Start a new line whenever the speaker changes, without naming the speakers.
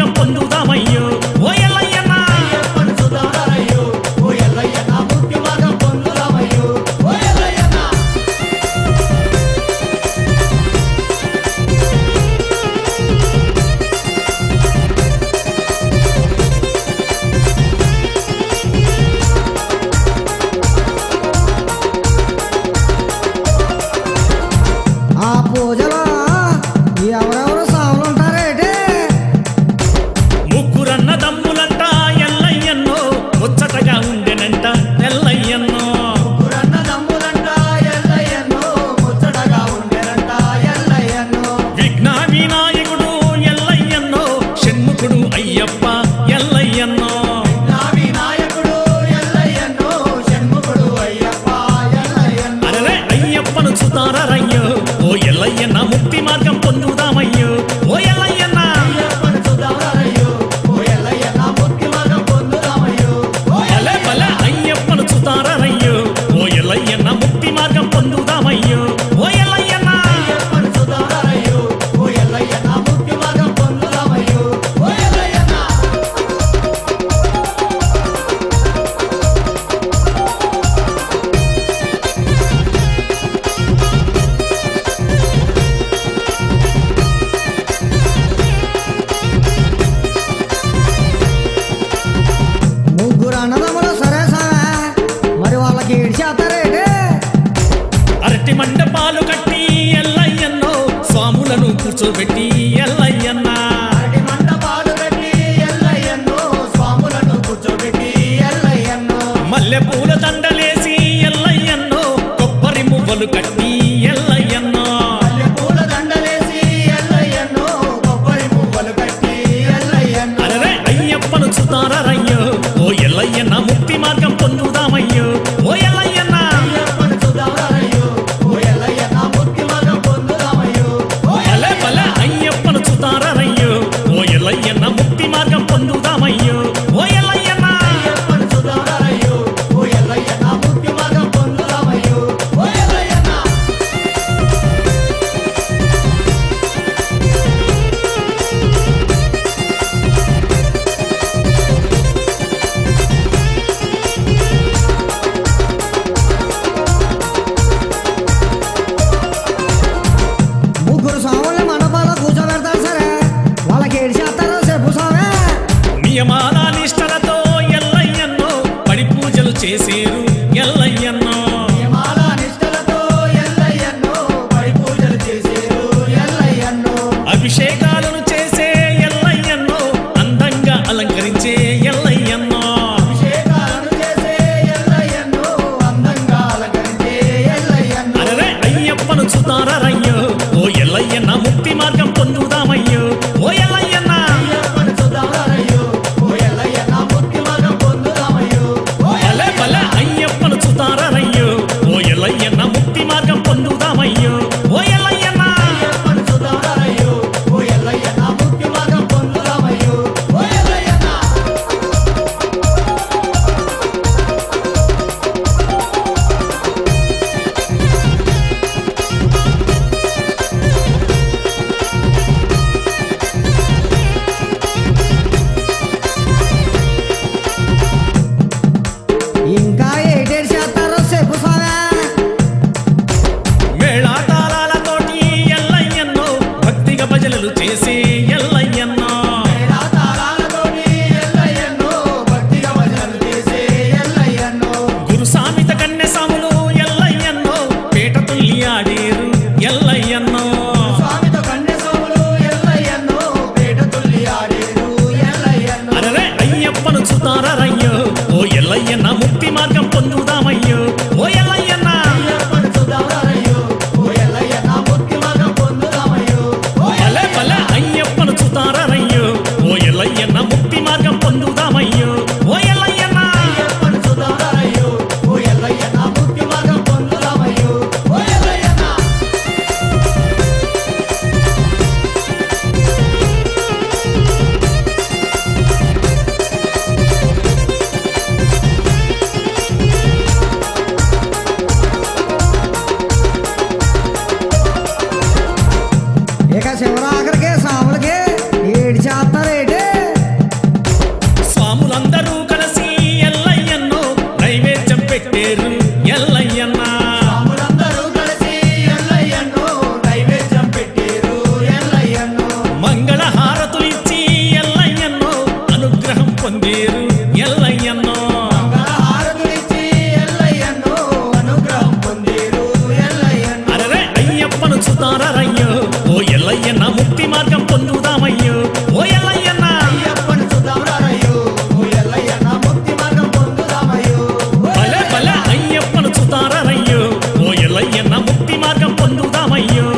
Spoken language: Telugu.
మార్గం పొందుదామయ్యో ఓ ఎల్లయ్యన్న
అయ్యప్పను చూద్దామయ్యో ఓ ఎల్లయ్యన్న ముక్తి మార్గం పొందుదామయ్యో ఓ ఎల్లయ్యన్న
ఆ పూజలో ఎవరెవరు సాములు ఉంటారేటే
ముగ్గురన్న దమ్ములంట ఎల్లయ్యన్నో ముచ్చటగా ఉండెనంట ఎల్లయ్యన్నో
ముగ్గురన్న దమ్ములంట ఎల్లయ్యన్నో ముచ్చటగా ఉండేనంట ఎల్లయ్యన్నో
విఘ్న వినాయకుడు ఎల్లయ్యన్నో షణ్ముఖుడు అయ్యప్ప ఎల్లయ్యన్నో
నా వినాయకుడు ఎల్లయ్యన్నో షణ్ముఖుడు అయ్యప్ప ఎల్లయ్యన్నో
అరే అయ్యప్పను చూతారయ్యో ఓ ఎల్లయ్యన్న ముక్తి మార్గం పొందుదామయ్యో ఓ ఎల్లయ్యన్న
అయ్యప్పను చూద్దామయ్యో ఓ ఎల్లయ్యన్న ముక్తి మార్గం పొందుదామయ్యో ఓ
భలే భలే అయ్యప్పను చూతారయ్యో ఓ ఎల్లయ్యన్న ముక్తి మార్గం పొందుదామయ్యో ఓ ఎల్లయ్యన్న
అయ్యప్పను చూద్దామయ్యో ఓ ఎల్లయ్యన్న ముక్తి మార్గం పొందుదామయ్యో ఓ ఎల్లయ్యన్న
ముగ్గురు అన్నదమ్ములు సరే సామే మరి వాళ్ళకి ఏడ్చేస్తారేటే
అరటి మండపాలు కట్టి ఎల్లయ్యన్నో స్వాములను కూర్చోబెట్టి ఎల్లయ్యన్న
అరటి మండపాలు కట్టి ఎల్లయ్యన్నో స్వాములను కూర్చోబెట్టి ఎల్లయ్యన్నో
మల్లె పూల దండలేసి ఎల్లయ్యన్నో కొబ్బరి మువ్వలు కట్టి ఎల్లయ్యన్నో
మల్లెపూల దండలేసి ఎల్లయ్యన్నో కొబ్బరి పువ్వులు కట్టి ఎల్లయ్యన్నో
అరే అయ్యప్పను చూతారయ్యో ఓ ఎల్లయ్యన్న ముక్తి మార్గం పొందుదామయ్యో ఓ ఎల్లయ్యన్న
అయ్యప్పను చూద్దామయ్యో ఓ ఎల్లయ్యన్న ముక్తి మార్గం పొందుదామయ్యో ఓ
భలే భలే అయ్యప్పను చూతారయ్యో ఓ ఎల్లయ్యన్న ముక్తి మార్గం పొందుదామయ్యో ఓ ఎల్లయ్యన్న
అయ్యప్పను చూద్దామయ్యో ఓ ఎల్లయ్యన్న ముక్తి మార్గం పొందుదామయ్యో ఓ ఎల్లయ్యన్న
ముగ్గురు సాముల్ని మండపాల్లో కూర్చోబెడతారు సరే వాళ్ళకి ఏడ్చేస్తారో చెప్పు సామే
నియమాల నిష్టలతో ఎల్లయ్యన్నో పడి పూజలు చేసేరు ఎల్లయ్యన్నో
నియమాల నిష్టలతో ఎల్లయ్యన్నో పడి పూజలు చేసేరు ఎల్లయ్యన్నో
అభిషేకాలను చేసే ఎల్లయ్యన్నో అందంగా అలంకరించే ఎల్లయ్యన్నో
అభిషేకాలను చేసే ఎల్లయ్యన్నో అందంగా అలంకరించే ఎల్లయ్యన్నో
అరే అయ్యప్పను చూతారయ్యో ఓ ఎల్లయ్యన్న ముక్తి మార్గం పొందుదామయ్యో ఓ ఎల్లయ్యన్న
అయ్యప్పను చూద్దామయ్యో ఓ ఎల్లయ్యన్న ముక్తి మార్గం పొందుదామయ్యో ఓ
భలే భలే అయ్యప్పను చూతారయ్యో ఓ ఎల్లయ్యన్న ముక్తి మార్గం పొందుదామయ్యో ఓ ఎల్లయ్యన్న
అయ్యప్పను చూద్దామయ్యో ఓ ఎల్లయ్యన్న ముక్తి మార్గం పొందుదామయ్యో ఓ ఎల్లయ్యన్న
ఇంకా ఏడ్చేస్తారో చెప్పు సామే
మేళాతాళాలతోటి ఎల్లయ్యన్నో భక్తిగా భజనలు చేసి ఎల్లయ్యన్నో
మేళా తాళాలతోటి ఎల్లయ్యన్నో భక్తిగా భజనలు చేసే ఎల్లయ్యన్నో
గురు సామిత కన్నె సాములు ఎల్లయ్యన్నో పేట తుల్లి ఆడేరు ఎల్లయ్యన్నో
స్వామితో కన్య సోములు ఎల్లయ్యన్నో పేట తుల్లి ఆడేరు ఎల్లయ్యన్నో
అరే అయ్యప్పను చూతారయ్యో ఓ ఎల్లయ్యన్న ముక్తి మార్గం పొందుదామయ్యో ఓ ఎల్లయ్యన్న
అయ్యప్పను చూద్దామయ్యో ఓ ఎల్లయ్యన్న ముక్తి మార్గం పొందుదామయ్యో ఓ
భలే భలే అయ్యప్పను చూతారయ్యో ఓ ఎల్లయ్యన్న ముక్తి మార్గం పొందుదామయ్యో ఓ ఎల్లయ్యన్న
అయ్యప్పను చూద్దామయ్యో ఓ ఎల్లయ్యన్న ముక్తి మార్గం పొందుదామయ్యో ఓ ఎల్లయ్యన్న
చూతారయ్యో ఓ ఎల్లయ్యన్న ముక్తి మార్గం పొందుదామయ్యో ఓ ఎల్లయ్యన్న
అయ్యప్పని చూద్దాం రారయ్యో ఓ ఎల్లయ్యన్న ముక్తి మార్గం పొందుదామయ్యో
భలే భలే అయ్యప్పను చూతారయ్యో ఓ ఎల్లయ్యన్న ముక్తి మార్గం పొందుదామయ్యో